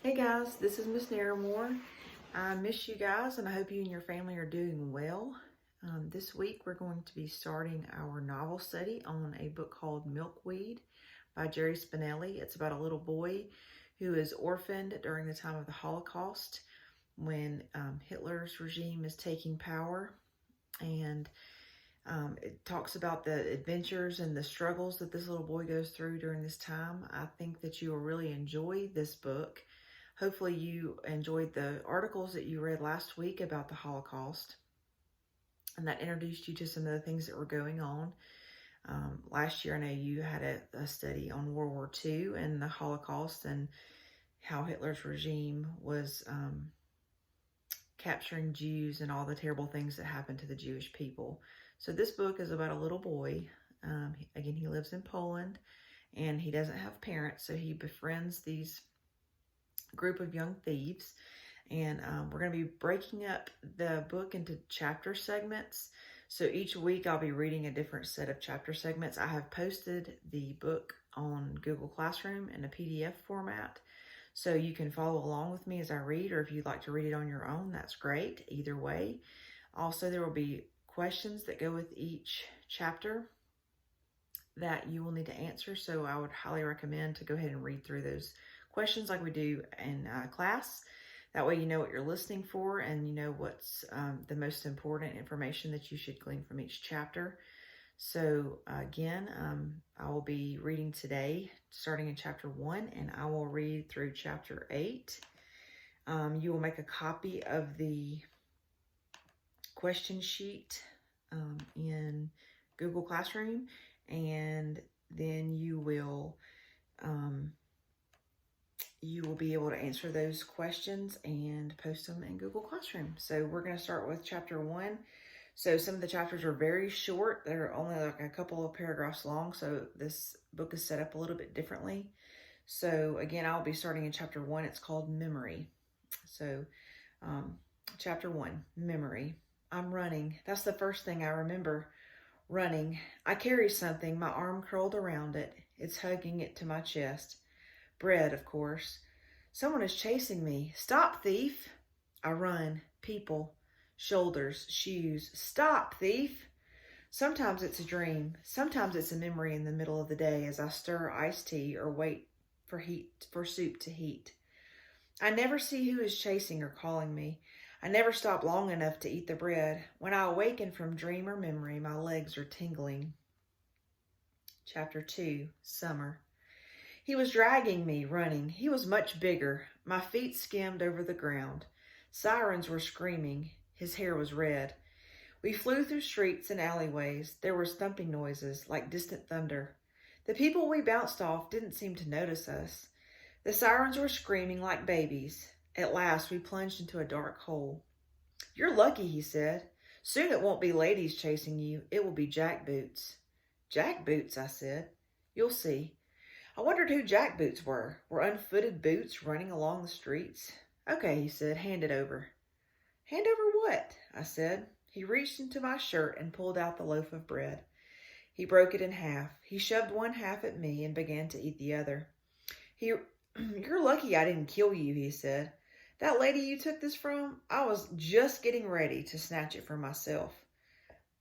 Hey guys, this is Miss Naramore. I miss you guys and I hope you and your family are doing well. This week we're going to be starting our novel study on a book called Milkweed by Jerry Spinelli. It's about a little boy who is orphaned during the time of the Holocaust when Hitler's regime is taking power, and it talks about the adventures and the struggles that this little boy goes through during this time. I think that you will really enjoy this book. Hopefully you enjoyed the articles that you read last week about the Holocaust, and that introduced you to some of the things that were going on. Last year, I know you had a study on World War II and the Holocaust and how Hitler's regime was capturing Jews and all the terrible things that happened to the Jewish people. So this book is about a little boy. Again, he lives in Poland and he doesn't have parents, so he befriends these group of young thieves, and we're going to be breaking up the book into chapter segments. So each week I'll be reading a different set of chapter segments. I have posted the book on Google Classroom in a PDF format, so you can follow along with me as I read, or if you'd like to read it on your own, that's great. Either way. Also, there will be questions that go with each chapter that you will need to answer, so I would highly recommend to go ahead and read through those questions like we do in class. That way you know what you're listening for and you know what's the most important information that you should glean from each chapter. So again, I will be reading today starting in chapter 1, and I will read through chapter 8. You will make a copy of the question sheet in Google Classroom, and then you will be able to answer those questions and post them in Google Classroom. So we're going to start with chapter 1. So some of the chapters are very short. They're only like a couple of paragraphs long. So this book is set up a little bit differently. So again, I'll be starting in chapter 1. It's called Memory. So chapter 1, Memory. I'm running. That's the first thing I remember. Running. I carry something, my arm curled around it. It's hugging it to my chest. Bread, of course. Someone is chasing me. Stop, thief. I run. People. Shoulders. Shoes. Stop, thief. Sometimes it's a dream. Sometimes it's a memory in the middle of the day as I stir iced tea or wait for soup to heat. I never see who is chasing or calling me. I never stop long enough to eat the bread. When I awaken from dream or memory, my legs are tingling. Chapter 2, Summer. He was dragging me, running. He was much bigger. My feet skimmed over the ground. Sirens were screaming. His hair was red. We flew through streets and alleyways. There were thumping noises, like distant thunder. The people we bounced off didn't seem to notice us. The sirens were screaming like babies. At last, we plunged into a dark hole. You're lucky, he said. Soon it won't be ladies chasing you. It will be jackboots. Jackboots, I said. You'll see. I wondered who jackboots were. Were unfooted boots running along the streets? Okay, he said, hand it over. Hand over what? I said. He reached into my shirt and pulled out the loaf of bread. He broke it in half. He shoved one half at me and began to eat the other. You're lucky I didn't kill you, he said. That lady you took this from, I was just getting ready to snatch it for myself.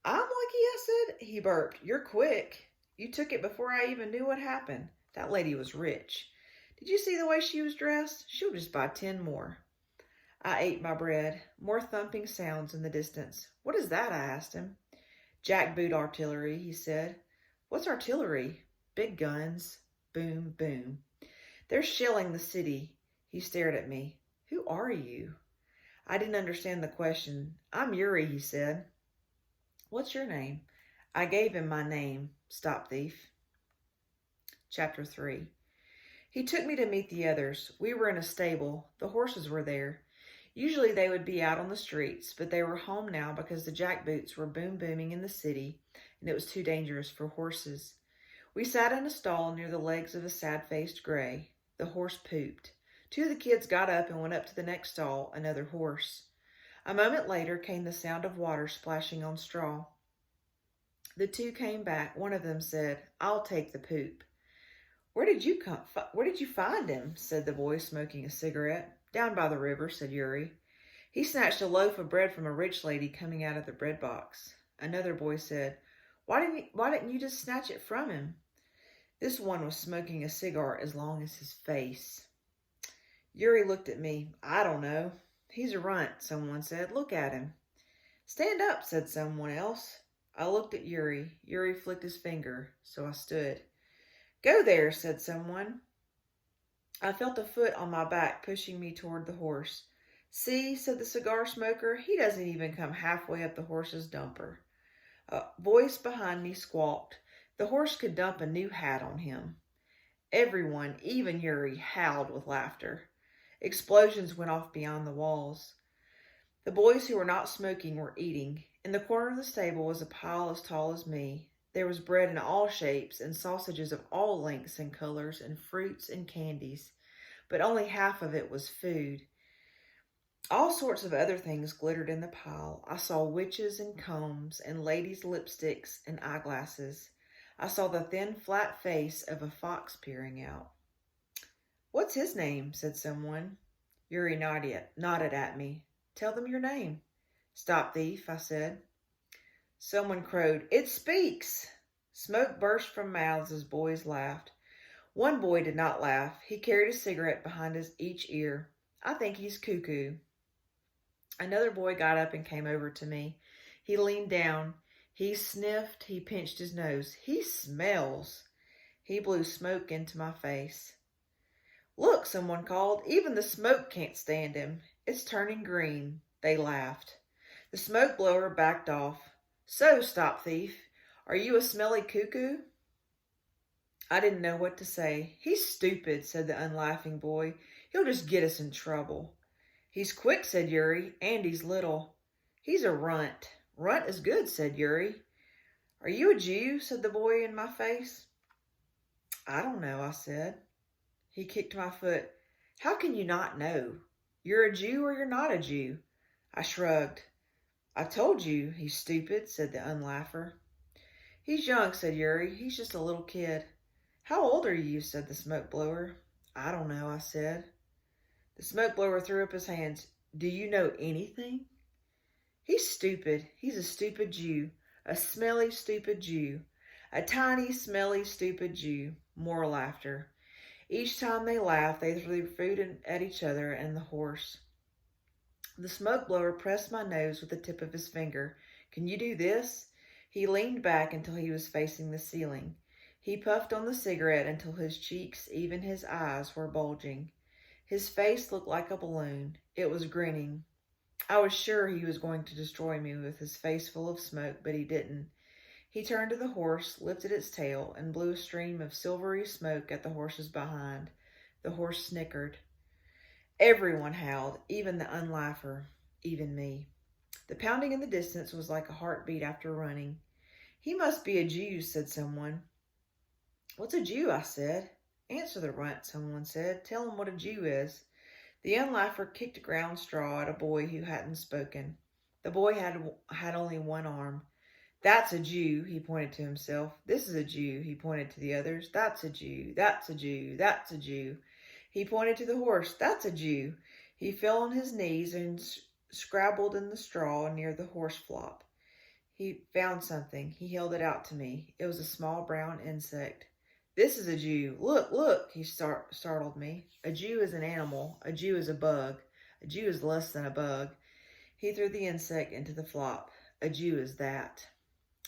I'm lucky, I said. He burped. You're quick. You took it before I even knew what happened. That lady was rich. Did you see the way she was dressed? She'll just buy 10 more. I ate my bread. More thumping sounds in the distance. What is that? I asked him. Jackboot artillery, he said. What's artillery? Big guns. Boom, boom. They're shelling the city. He stared at me. Who are you? I didn't understand the question. I'm Yuri, he said. What's your name? I gave him my name. Stop, thief. Chapter 3. He took me to meet the others. We were in a stable. The horses were there. Usually they would be out on the streets, but they were home now because the jackboots were booming in the city, and it was too dangerous for horses. We sat in a stall near the legs of a sad-faced gray. The horse pooped. Two of the kids got up and went up to the next stall, another horse. A moment later came the sound of water splashing on straw. The two came back. One of them said, I'll take the poop. Where did you find him?" said the boy, smoking a cigarette. "Down by the river," said Yuri. "He snatched a loaf of bread from a rich lady coming out of the bread box." Another boy said, Why didn't you just snatch it from him?" This one was smoking a cigar as long as his face. Yuri looked at me. "I don't know. He's a runt," someone said. "Look at him." "Stand up," said someone else. I looked at Yuri. Yuri flicked his finger, so I stood. "Go there," said someone. I felt a foot on my back pushing me toward the horse. "See," said the cigar smoker, "he doesn't even come halfway up the horse's dumper." A voice behind me squawked. The horse could dump a new hat on him. Everyone, even Yuri, howled with laughter. Explosions went off beyond the walls. The boys who were not smoking were eating. In the corner of the stable was a pile as tall as me. There was bread in all shapes and sausages of all lengths and colors and fruits and candies, but only half of it was food. All sorts of other things glittered in the pile. I saw witches and combs and ladies' lipsticks and eyeglasses. I saw the thin, flat face of a fox peering out. "What's his name?" said someone. Yuri nodded at me. "Tell them your name." "Stop thief," I said. Someone crowed, "It speaks!" Smoke burst from mouths as boys laughed. One boy did not laugh. He carried a cigarette behind each ear. "I think he's cuckoo." Another boy got up and came over to me. He leaned down. He sniffed. He pinched his nose. "He smells." He blew smoke into my face. "Look," someone called. "Even the smoke can't stand him. It's turning green." They laughed. The smoke blower backed off. "So, Stop Thief, are you a smelly cuckoo?" I didn't know what to say. "He's stupid," said the unlaughing boy. "He'll just get us in trouble." "He's quick," said Yuri, "and he's little." "He's a runt." "Runt is good," said Yuri. "Are you a Jew?" said the boy in my face. "I don't know," I said. He kicked my foot. "How can you not know? You're a Jew or you're not a Jew." I shrugged. "I told you he's stupid," said the unlaugher. "He's young," said Yuri. "He's just a little kid." "How old are you?" said the smoke blower. "I don't know," I said. The smoke blower threw up his hands. "Do you know anything?" "He's stupid. He's a stupid Jew. A smelly, stupid Jew. A tiny, smelly, stupid Jew." More laughter. Each time they laughed, they threw food at each other and the horse. The smoke blower pressed my nose with the tip of his finger. "Can you do this?" He leaned back until he was facing the ceiling. He puffed on the cigarette until his cheeks, even his eyes, were bulging. His face looked like a balloon. It was grinning. I was sure he was going to destroy me with his face full of smoke, but he didn't. He turned to the horse, lifted its tail, and blew a stream of silvery smoke at the horses behind. The horse snickered. Everyone howled, even the unlaugher, even me. The pounding in the distance was like a heartbeat after running. "He must be a Jew," said someone. "What's a Jew?" I said. "Answer the runt," someone said. "Tell him what a Jew is." The unlaugher kicked a ground straw at a boy who hadn't spoken. The boy had only one arm. "That's a Jew," he pointed to himself. "This is a Jew," he pointed to the others. "That's a Jew, that's a Jew, that's a Jew." He pointed to the horse. "That's a Jew." He fell on his knees and scrabbled in the straw near the horse flop. He found something. He held it out to me. It was a small brown insect. "This is a Jew. Look, look," he startled me. "A Jew is an animal. A Jew is a bug. A Jew is less than a bug." He threw the insect into the flop. "A Jew is that."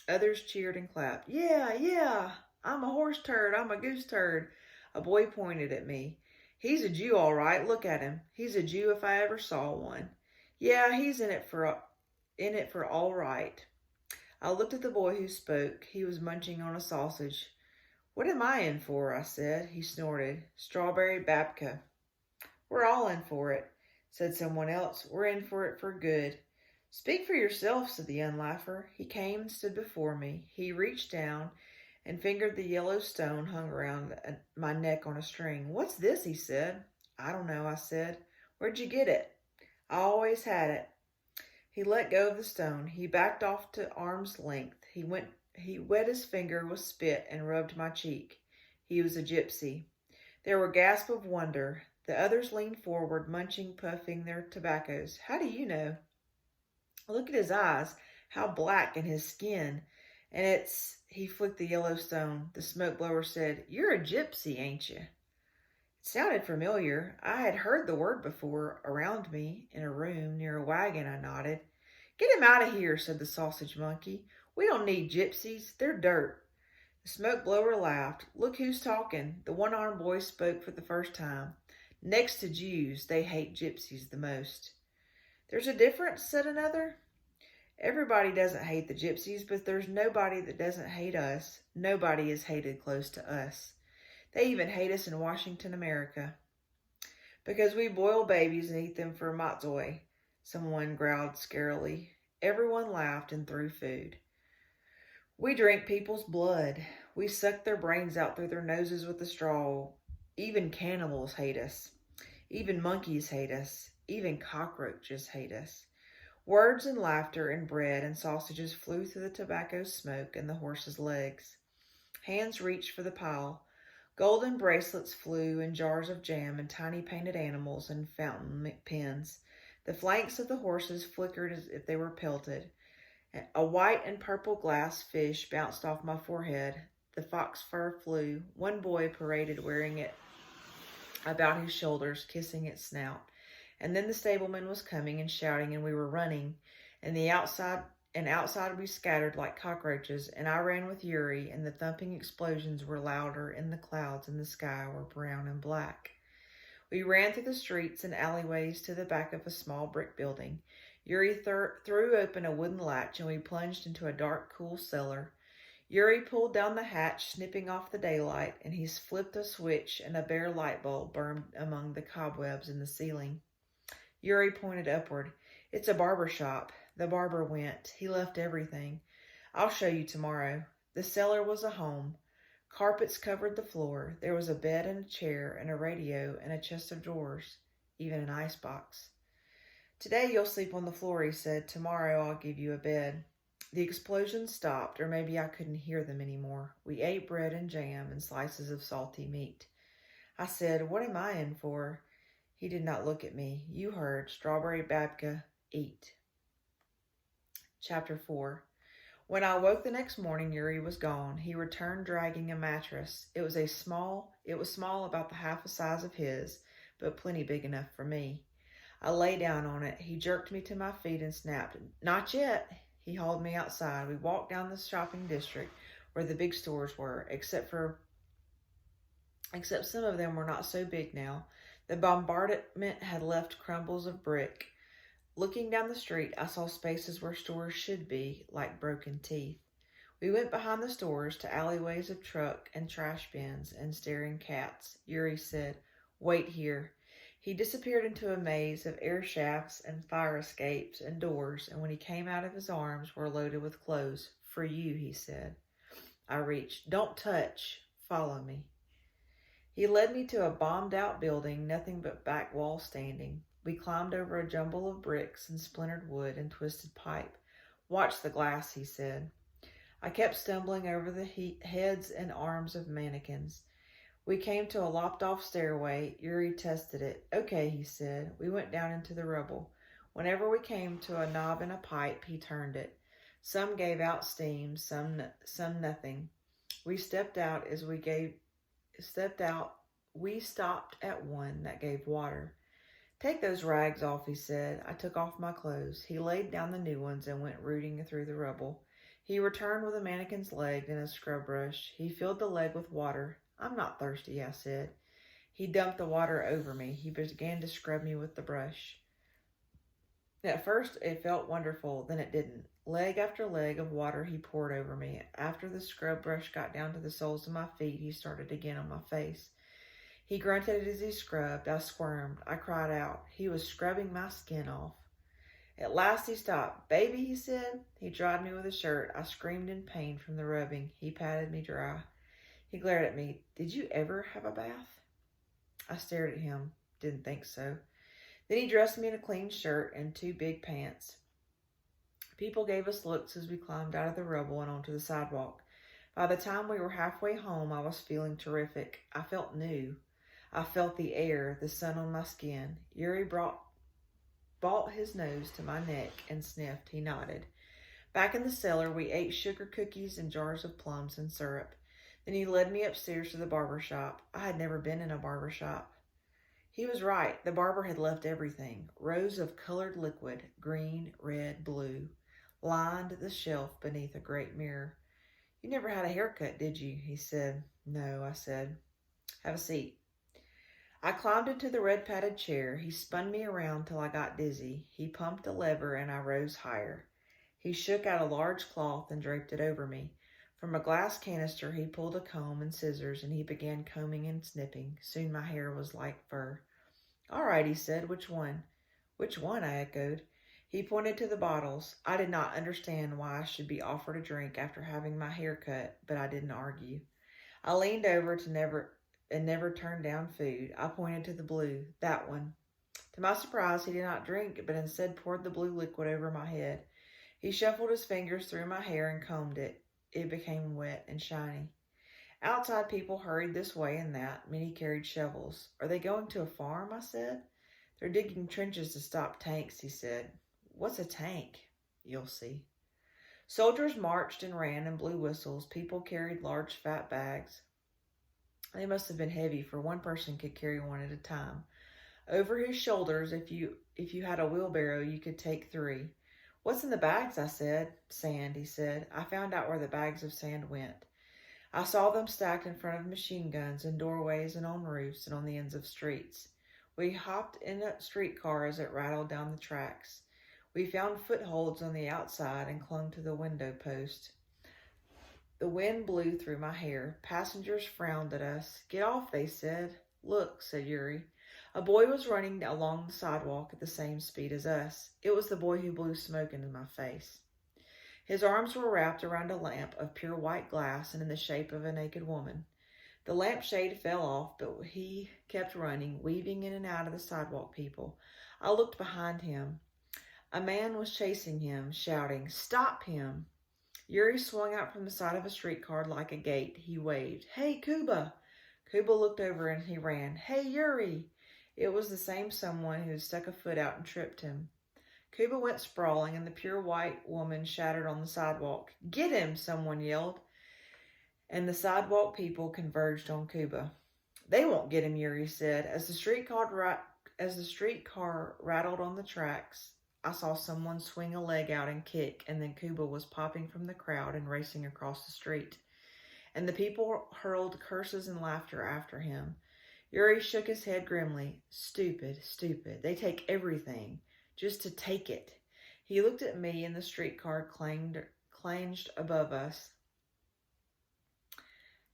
Others cheered and clapped. "Yeah, yeah, I'm a horse turd. I'm a goose turd." A boy pointed at me. "He's a Jew, all right. Look at him. He's a Jew if I ever saw one." "Yeah, he's in it for all right." I looked at the boy who spoke. He was munching on a sausage. "What am I in for?" I said. He snorted. "Strawberry babka." "We're all in for it," said someone else. "We're in for it for good." "Speak for yourself," said the unlaugher. He came and stood before me. He reached down and fingered the yellow stone hung around my neck on a string. "What's this?" he said. "I don't know," I said. "Where'd you get it?" "I always had it." He let go of the stone. He backed off to arm's length. He wet his finger with spit and rubbed my cheek. He was a gypsy. There were gasps of wonder. The others leaned forward, munching, puffing their tobaccos. How do you know? Look at his eyes. How black, and his skin. And he flicked the yellow stone. The smoke blower said, You're a gypsy, ain't you? It sounded familiar. I had heard the word before, around me, in a room, near a wagon. I nodded. Get him out of here, said the sausage monkey. We don't need gypsies. They're dirt. The smoke blower laughed. Look who's talking. The one-armed boy spoke for the first time. Next to Jews, they hate gypsies the most. There's a difference, said another. Everybody doesn't hate the gypsies, but there's nobody that doesn't hate us. Nobody is hated close to us. They even hate us in Washington, America. Because we boil babies and eat them for matzoi, someone growled scarily. Everyone laughed and threw food. We drink people's blood. We suck their brains out through their noses with a straw. Even cannibals hate us. Even monkeys hate us. Even cockroaches hate us. Words and laughter and bread and sausages flew through the tobacco smoke and the horses' legs. Hands reached for the pile. Golden bracelets flew and jars of jam and tiny painted animals and fountain pens. The flanks of the horses flickered as if they were pelted. A white and purple glass fish bounced off my forehead. The fox fur flew. One boy paraded wearing it about his shoulders, kissing its snout. And then the stableman was coming and shouting, and we were running. And outside we scattered like cockroaches, and I ran with Yuri, and the thumping explosions were louder, and the clouds in the sky were brown and black. We ran through the streets and alleyways to the back of a small brick building. Yuri threw open a wooden latch, and we plunged into a dark, cool cellar. Yuri pulled down the hatch, snipping off the daylight, and he flipped a switch, and a bare light bulb burned among the cobwebs in the ceiling. Yuri pointed upward. It's a barber shop. The barber went. He left everything. I'll show you tomorrow. The cellar was a home. Carpets covered the floor. There was a bed and a chair and a radio and a chest of drawers, even an icebox. Today you'll sleep on the floor, he said. Tomorrow I'll give you a bed. The explosions stopped, or maybe I couldn't hear them anymore. We ate bread and jam and slices of salty meat. I said, What am I in for? He did not look at me. You heard. Strawberry babka, eat. Chapter 4. When I woke the next morning, Yuri was gone. He returned dragging a mattress. It was small, about the half the size of his, but plenty big enough for me. I lay down on it. He jerked me to my feet and snapped, Not yet. He hauled me outside. We walked down the shopping district where the big stores were, except some of them were not so big now. The bombardment had left crumbles of brick. Looking down the street, I saw spaces where stores should be, like broken teeth. We went behind the stores to alleyways of truck and trash bins and staring cats. Yuri said, Wait here. He disappeared into a maze of air shafts and fire escapes and doors, and when he came out of his arms were loaded with clothes. For you, he said. I reached. Don't touch. Follow me. He led me to a bombed-out building, nothing but back walls standing. We climbed over a jumble of bricks and splintered wood and twisted pipe. Watch the glass, he said. I kept stumbling over the heads and arms of mannequins. We came to a lopped-off stairway. Yuri tested it. Okay, he said. We went down into the rubble. Whenever we came to a knob in a pipe, he turned it. Some gave out steam, some nothing. We stopped at one that gave water. Take those rags off, he said. I took off my clothes. He laid down the new ones and went rooting through the rubble. He returned with a mannequin's leg and a scrub brush. He filled the leg with water. I'm not thirsty, I said. He dumped the water over me. He began to scrub me with the brush. At first, it felt wonderful, then it didn't. Leg after leg of water he poured over me. After the scrub brush got down to the soles of my feet, he started again on my face. He grunted as he scrubbed. I squirmed. I cried out. He was scrubbing my skin off. At last he stopped. Baby, he said. He dried me with a shirt. I screamed in pain from the rubbing. He patted me dry. He glared at me. Did you ever have a bath? I stared at him. Didn't think so. Then he dressed me in a clean shirt and 2 big pants. People gave us looks as we climbed out of the rubble and onto the sidewalk. By the time we were halfway home, I was feeling terrific. I felt new. I felt the air, the sun on my skin. Yuri brought his nose to my neck and sniffed. He nodded. Back in the cellar, we ate sugar cookies and jars of plums and syrup. Then he led me upstairs to the barber shop. I had never been in a barber shop. He was right. The barber had left everything. Rows of colored liquid, green, red, blue, lined the shelf beneath a great mirror. You never had a haircut, did you? He said. No, I said. Have a seat. I climbed into the red padded chair. He spun me around till I got dizzy. He pumped a lever and I rose higher. He shook out a large cloth and draped it over me. From a glass canister, he pulled a comb and scissors, and he began combing and snipping. Soon my hair was like fur. All right, he said. Which one? Which one? I echoed. He pointed to the bottles. I did not understand why I should be offered a drink after having my hair cut, but I didn't argue. I leaned over to never turned down food. I pointed to the blue. That one. To my surprise, he did not drink, but instead poured the blue liquid over my head. He shuffled his fingers through my hair and combed it. It became wet and shiny. Outside, people hurried this way and that. Many carried shovels. Are they going to a farm? I said. They're digging trenches to stop tanks, he said. What's a tank? You'll see. Soldiers marched and ran and blew whistles. People carried large fat bags. They must have been heavy, for one person could carry one at a time. Over his shoulders, if you had a wheelbarrow, you could take 3. What's in the bags? I said. Sand, he said. I found out where the bags of sand went. I saw them stacked in front of machine guns, in doorways and on roofs and on the ends of streets. We hopped in a streetcar as it rattled down the tracks. We found footholds on the outside and clung to the window post. The wind blew through my hair. Passengers frowned at us. Get off, they said. Look, said Yuri. A boy was running along the sidewalk at the same speed as us. It was the boy who blew smoke into my face. His arms were wrapped around a lamp of pure white glass and in the shape of a naked woman. The lampshade fell off, but he kept running, weaving in and out of the sidewalk people. I looked behind him. A man was chasing him, shouting, Stop him! Yuri swung out from the side of a streetcar like a gate. He waved, Hey, Kuba! Kuba looked over and he ran, Hey, Yuri! It was the same someone who had stuck a foot out and tripped him. Kuba went sprawling, and the pure white woman shattered on the sidewalk. Get him, someone yelled, and the sidewalk people converged on Kuba. They won't get him, Yuri said. As the streetcar rattled on the tracks, I saw someone swing a leg out and kick, and then Kuba was popping from the crowd and racing across the street. And the people hurled curses and laughter after him. Yuri shook his head grimly. Stupid, stupid. They take everything, just to take it. He looked at me, and the streetcar clanged above us.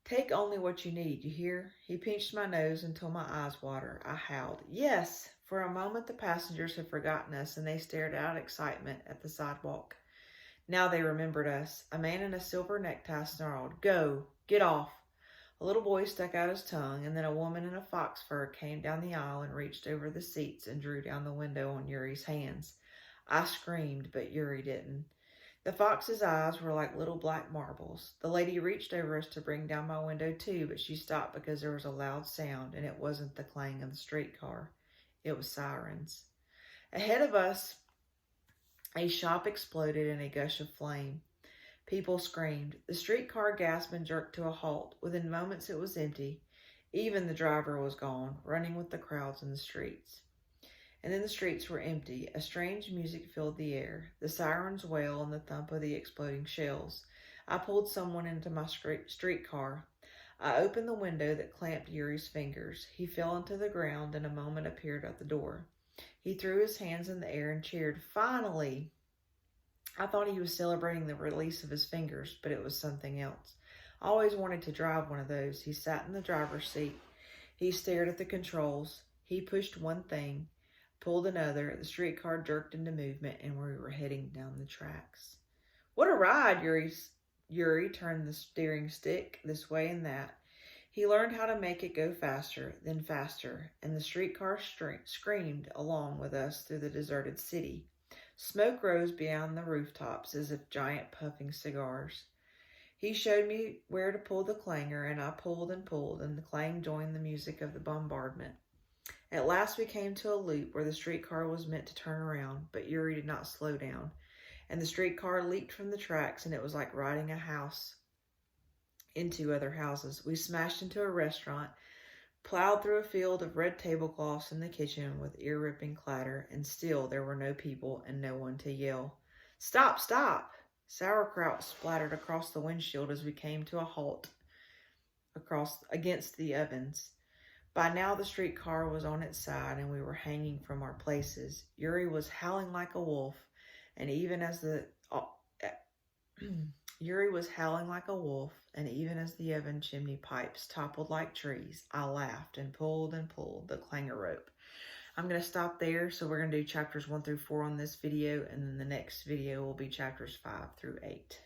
Take only what you need, you hear? He pinched my nose until my eyes watered. I howled. Yes! For a moment the passengers had forgotten us, and they stared out excitement at the sidewalk. Now they remembered us. A man in a silver necktie snarled, Go! Get off! A little boy stuck out his tongue, and then a woman in a fox fur came down the aisle and reached over the seats and drew down the window on Yuri's hands. I screamed, but Yuri didn't. The fox's eyes were like little black marbles. The lady reached over us to bring down my window too, but she stopped because there was a loud sound, and it wasn't the clang of the streetcar. It was sirens. Ahead of us, a shop exploded in a gush of flame. People screamed. The streetcar gasped and jerked to a halt. Within moments it was empty. Even the driver was gone, running with the crowds in the streets. And then the streets were empty. A strange music filled the air, the siren's wail and the thump of the exploding shells. I pulled someone into my streetcar. I opened the window that clamped Yuri's fingers. He fell into the ground and a moment appeared at the door. He threw his hands in the air and cheered, Finally! I thought he was celebrating the release of his fingers, but it was something else. I always wanted to drive one of those. He sat in the driver's seat. He stared at the controls. He pushed one thing, pulled another. The streetcar jerked into movement, and we were heading down the tracks. What a ride! Yuri turned the steering stick this way and that. He learned how to make it go faster, then faster, and the streetcar screamed along with us through the deserted city. Smoke rose beyond the rooftops as if giant puffing cigars. He showed me where to pull the clanger, and I pulled and pulled, and the clang joined the music of the bombardment. At last we came to a loop where the streetcar was meant to turn around, but Yuri did not slow down, and the streetcar leaped from the tracks, and it was like riding a house into other houses. We smashed into a restaurant, plowed through a field of red tablecloths in the kitchen with ear-ripping clatter, and still there were no people and no one to yell, "Stop, stop!" Sauerkraut splattered across the windshield as we came to a halt against the ovens. By now the streetcar was on its side and we were hanging from our places. Yuri was howling like a wolf, and even as the oven chimney pipes toppled like trees, I laughed and pulled the clanger rope. I'm going to stop there. So we're going to do chapters 1 through 4 on this video, and then the next video will be chapters 5 through 8.